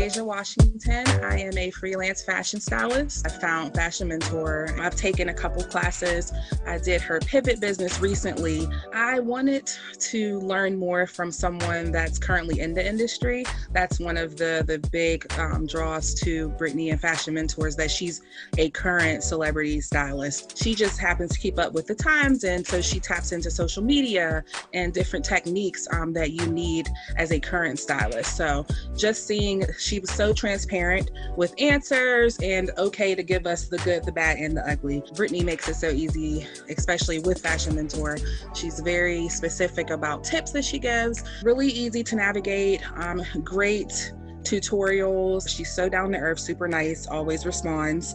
Deja Washington. I am a freelance fashion stylist. I found Fashion Mentor. I've taken a couple classes. I did her pivot business recently. I wanted to learn more from someone that's currently in the industry. That's one of the big draws to Brittany and Fashion Mentors, that she's a current celebrity stylist. She just happens to keep up with the times, and so she taps into social media and different techniques that you need as a current stylist. So just seeing, she was so transparent with answers and okay to give us the good, the bad, and the ugly. Brittany makes it so easy, especially with Fashion Mentor. She's very specific about tips that she gives, really easy to navigate, great tutorials. She's so down to earth, super nice, always responds,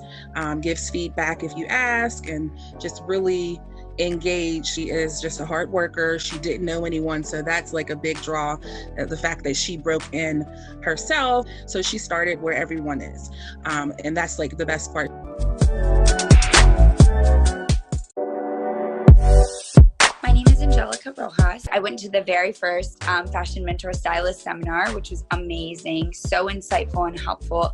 gives feedback if you ask, and just really engaged. She is just a hard worker. She didn't know anyone, so that's like a big draw, the fact that she broke in herself. So she started where everyone is, and that's like the best part. My name is Angelica Rojas. I went to the very first Fashion Mentor Stylist seminar, which was amazing, so insightful and helpful.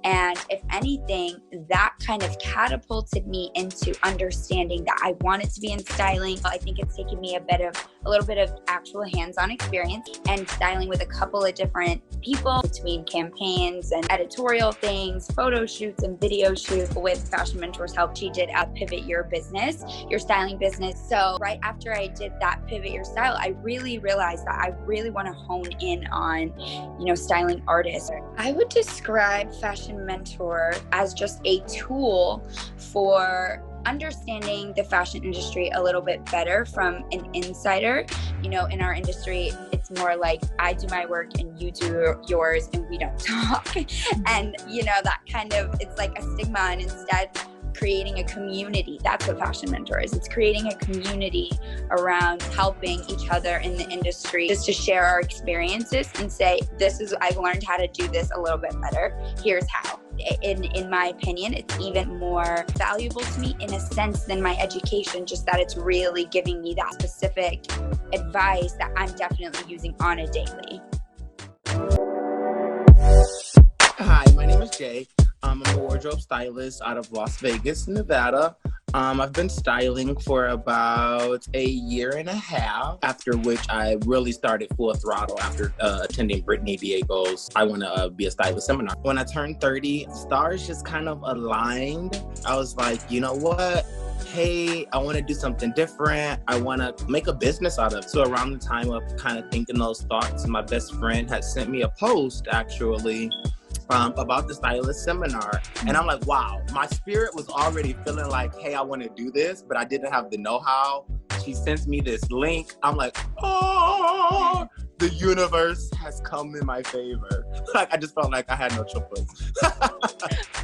And if anything, that kind of catapulted me into understanding that I wanted to be in styling. I think it's taken me a little bit of actual hands-on experience and styling with a couple of different people between campaigns and editorial things, photo shoots and video shoots. With Fashion Mentor's help, she did a pivot your business, your styling business. So right after I did that pivot your style, I really realized that I really want to hone in on, styling artists. I would describe Fashion Mentor as just a tool for understanding the fashion industry a little bit better from an insider. In our industry, it's more like I do my work and you do yours and we don't talk. And, that kind of, it's like a stigma, and instead creating a community. That's what Fashion Mentor is. It's creating a community around helping each other in the industry, just to share our experiences and say, I've learned how to do this a little bit better. Here's how. In my opinion, it's even more valuable to me in a sense than my education, just that it's really giving me that specific advice that I'm definitely using on a daily. Hi, my name is Jay. I'm a wardrobe stylist out of Las Vegas, Nevada. I've been styling for about a year and a half, after which I really started full throttle after attending Brittany Diego's I Want to Be a Stylist seminar. When I turned 30, stars just kind of aligned. I was like, you know what? Hey, I want to do something different. I want to make a business out of it. So around the time of kind of thinking those thoughts, my best friend had sent me a post actually about the stylist seminar. And I'm like, wow, my spirit was already feeling like, hey, I want to do this, but I didn't have the know-how. She sends me this link. I'm like, oh, the universe has come in my favor. Like, I just felt like I had no choice.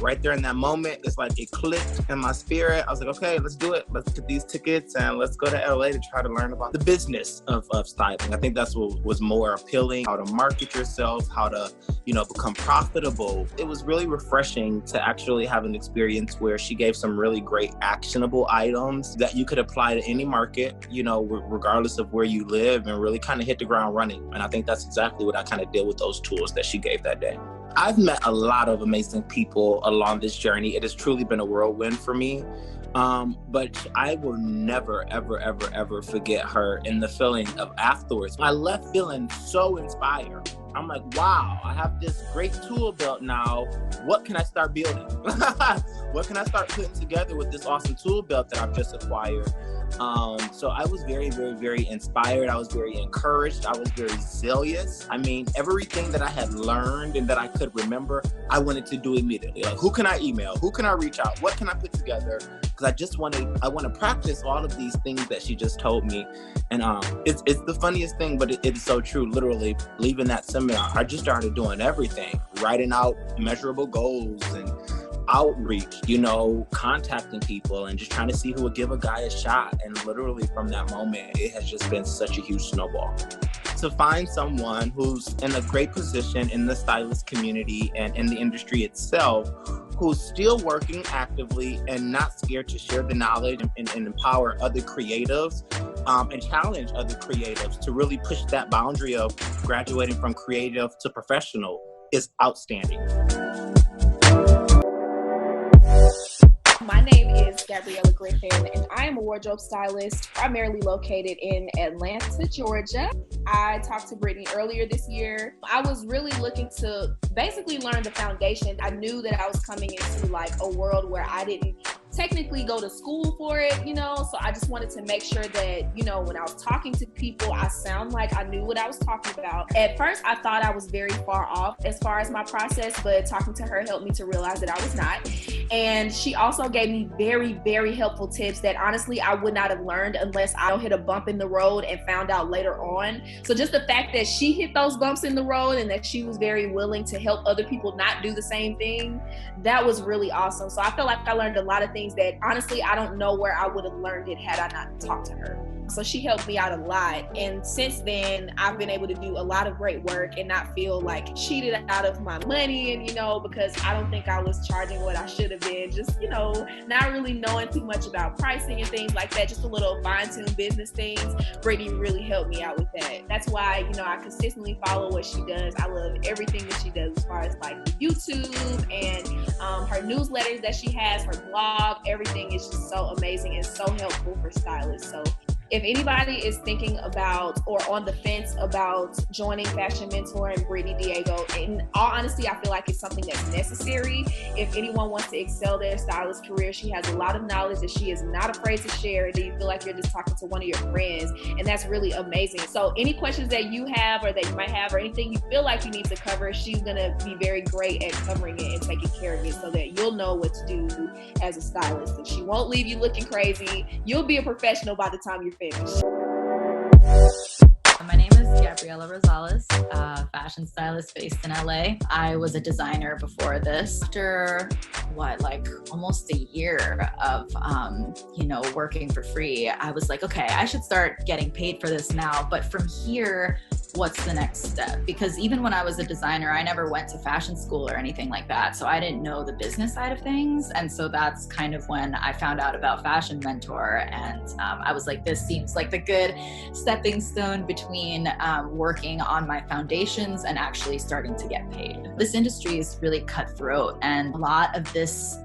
Right there in that moment, it's like it clicked in my spirit. I was like, okay, let's do it. Let's get these tickets and let's go to LA to try to learn about the business of styling. I think that's what was more appealing, how to market yourself, how to, become profitable. It was really refreshing to actually have an experience where she gave some really great actionable items that you could apply to any market, regardless of where you live, and really kind of hit the ground running. And I think that's exactly what I kind of did with those tools that she gave that day. I've met a lot of amazing people along this journey. It has truly been a whirlwind for me. But I will never, ever, ever, ever forget her and the feeling of afterwards. I left feeling so inspired. I'm like, wow, I have this great tool belt now. What can I start building? What can I start putting together with this awesome tool belt that I've just acquired? So I was very, very, very inspired. I was very encouraged. I was very zealous. I mean, everything that I had learned and that I could remember, I wanted to do immediately. Like, who can I email? Who can I reach out? What can I put together? Because I want to practice all of these things that she just told me. And it's the funniest thing, but it is so true. Literally, leaving that seminar, I just started doing everything, writing out measurable goals and outreach, contacting people and just trying to see who would give a guy a shot. And literally from that moment, it has just been such a huge snowball. To find someone who's in a great position in the stylist community and in the industry itself, who's still working actively and not scared to share the knowledge and empower other creatives and challenge other creatives to really push that boundary of graduating from creative to professional is outstanding. My name is Gabriella Griffin, and I am a wardrobe stylist primarily located in Atlanta, Georgia. I talked to Brittany earlier this year. I was really looking to basically learn the foundation. I knew that I was coming into like a world where I didn't technically go to school for it, so I just wanted to make sure that, when I was talking to people, I sound like I knew what I was talking about. At first, I thought I was very far off as far as my process, but talking to her helped me to realize that I was not. And she also gave me very, very helpful tips that honestly I would not have learned unless I hit a bump in the road and found out later on. So just the fact that she hit those bumps in the road and that she was very willing to help other people not do the same thing, that was really awesome. So I feel like I learned a lot of things that honestly I don't know where I would have learned it had I not talked to her. So she helped me out a lot. And since then, I've been able to do a lot of great work and not feel like cheated out of my money. And, because I don't think I was charging what I should have been, just, not really knowing too much about pricing and things like that, just a little fine-tuned business things. Brittany really helped me out with that. That's why, I consistently follow what she does. I love everything that she does as far as like the YouTube and her newsletters that she has, her blog, everything is just so amazing and so helpful for stylists. So if anybody is thinking about or on the fence about joining Fashion Mentor and Brittany Diego, in all honesty, I feel like it's something that's necessary. If anyone wants to excel their stylist career, she has a lot of knowledge that she is not afraid to share. Do you feel like you're just talking to one of your friends? And that's really amazing. So any questions that you have or that you might have or anything you feel like you need to cover, she's going to be very great at covering it and taking care of it so that you'll know what to do as a stylist. And she won't leave you looking crazy. You'll be a professional by the time you're finished. My name is Gabriella Rojas, fashion stylist based in LA. I was a designer before this. After almost a year of, working for free, I was like, okay, I should start getting paid for this now. But from here, what's the next step? Because even when I was a designer, I never went to fashion school or anything like that. So I didn't know the business side of things. And so that's kind of when I found out about Fashion Mentor. And I was like, this seems like the good stepping stone between working on my foundations and actually starting to get paid. This industry is really cutthroat, and a lot of this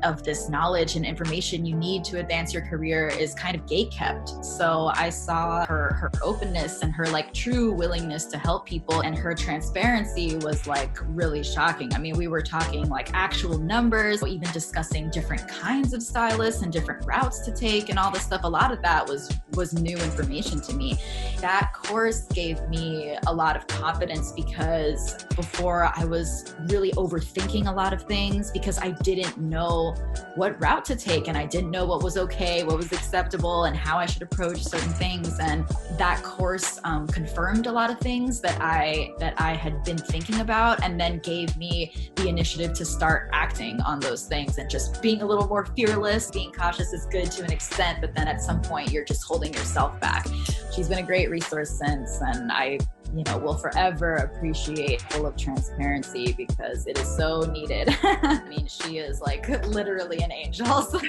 knowledge and information you need to advance your career is kind of gatekept. So I saw her openness and her true willingness to help people, and her transparency was really shocking. I mean, we were talking actual numbers, even discussing different kinds of stylists and different routes to take and all this stuff. A lot of that was new information to me. That course gave me a lot of confidence, because before I was really overthinking a lot of things because I didn't know what route to take, and I didn't know what was okay, what was acceptable, and how I should approach certain things. And that course confirmed a lot of things that I had been thinking about, and then gave me the initiative to start acting on those things and just being a little more fearless. Being cautious is good to an extent, but then at some point you're just holding yourself back. She's been a great resource since, and I will forever appreciate full of transparency because it is so needed. I mean, she is literally an angel. So